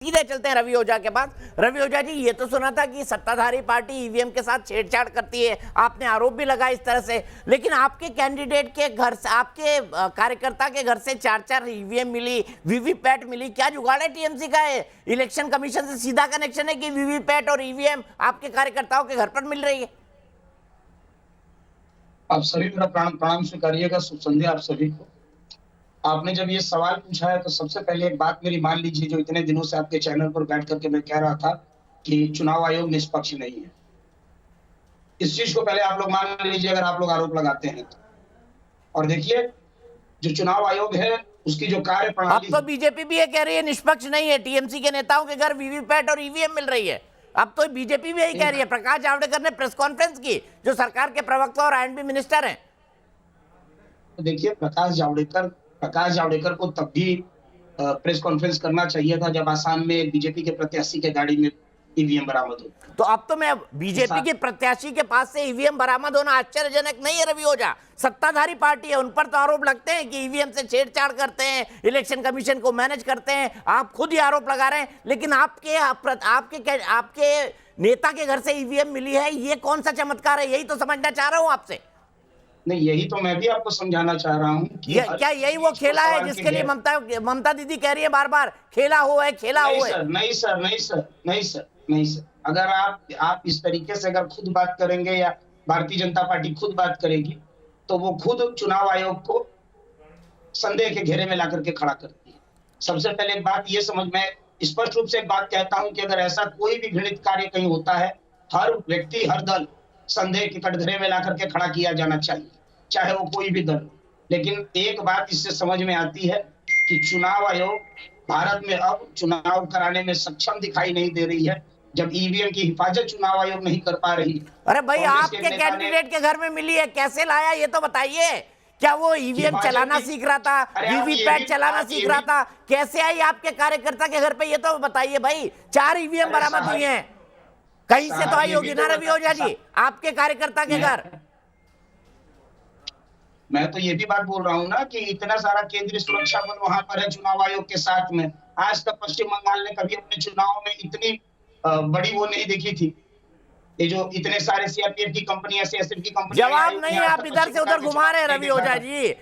सीधे चलते हैं रवि ओझा के पास। रवि ओझा जी, ये तो सुना था कि सत्ताधारी पार्टी ईवीएम के साथ छेड़छाड़ करती है, आपने आरोप भी लगाया इस तरह से, लेकिन आपके कैंडिडेट के घर से, आपके कार्यकर्ता के घर से 4-4 ईवीएम मिली, वीवीपैट मिली। क्या जुगाड़ है टीएमसी का? है इलेक्शन कमीशन से सीधा कनेक्शन है कि वीवीपैट और ईवीएम आपके कार्यकर्ताओं के घर पर मिल रही है? आप सभी मेरा प्रणाम स्वीकारिएगा। शुभ संध्या आप सभी को। आपने जब ये सवाल पूछा है तो सबसे पहले एक बात मेरी मान लीजिए, जो इतने दिनों से आपके चैनल पर बैठ करके मैं कह रहा था कि चुनाव आयोग निष्पक्ष नहीं है। इस चीज को पहले आप लोग मान लीजिए, अगर आप लोग आरोप लगाते हैं तो। और देखिए, जो चुनाव आयोग है उसकी जो कार्य प्रणाली, अब तो बीजेपी भी ये कह रही है निष्पक्ष नहीं है, टीएमसी के नेताओं के घर वीवीपैट और ईवीएम मिल रही है। अब तो बीजेपी भी यही कह रही है। प्रकाश जावड़ेकर ने प्रेस कॉन्फ्रेंस की, जो सरकार के प्रवक्ता और आईएनबी मिनिस्टर हैं। देखिए, प्रकाश जावड़ेकर को तब भी प्रेस कॉन्फ्रेंस करना चाहिए था जब आसाम में बीजेपी के प्रत्याशी के गाड़ी में ईवीएम बरामद हो। तो अब तो मैं बीजेपी के प्रत्याशी के पास से ईवीएम बरामद होना आश्चर्यजनक नहीं है रवि ओझा। सत्ताधारी पार्टी है, उन पर तो आरोप लगते हैं कि ईवीएम से छेड़छाड़ करते हैं, इलेक्शन कमीशन को मैनेज करते हैं। आप खुद ही आरोप लगा रहे हैं, लेकिन आपके नेता के घर से ईवीएम मिली है, ये कौन सा चमत्कार है? यही तो समझना चाह रहा हूं आपसे। नहीं, यही तो मैं भी आपको समझाना चाह रहा हूं कि क्या यही वो खेला है जिसके लिए ममता दीदी कह रही है बार बार, खेला हो है, खेला हो है? नहीं सर। अगर आप इस तरीके से अगर खुद बात करेंगे या भारतीय जनता पार्टी खुद बात करेगी तो वो खुद चुनाव आयोग को संदेह के घेरे में ला करके खड़ा करती है। सबसे पहले एक बात ये समझ में, स्पष्ट रूप से एक बात कहता हूं कि अगर ऐसा कोई भी घृणित कार्य कहीं होता है, हर व्यक्ति, हर दल संदेह के कटघरे में ला करके खड़ा किया जाना चाहिए, चाहे वो कोई भी दल। लेकिन एक बात इससे समझ में आती है कि चुनाव आयोग भारत में अब चुनाव कराने में सक्षम दिखाई नहीं दे रही है, जब ईवीएम की हिफाजत चुनाव आयोग नहीं कर पा रही। अरे भाई, आपके कैंडिडेट के घर में मिली है, कैसे लाया ये तो बताइए। क्या वो ईवीएम चलाना सीख रहा था, वीवीपैट चलाना सीख रहा था? कैसे आई आपके कार्यकर्ता के घर पे, ये तो बताइए भाई। 4 ईवीएम बरामद हुई हैं, कहीं से तो आई होगी ना रवि ओझा जी, आपके कार्यकर्ता के घर। मैं तो ये भी बात बोल रहा हूँ ना कि इतना सारा केंद्रीय सुरक्षा बल वहां पर है चुनाव आयोग के साथ में। आज तक पश्चिम बंगाल ने कभी अपने चुनाव में इतनी बड़ी वो नहीं देखी थी। ये जो इतने सारे सीआरपीएफ की कंपनियां, सीएसएफ की कंपनियां, जवाब नहीं, आप इधर से उधर घुमा रहे हैं रवि ओझा जी।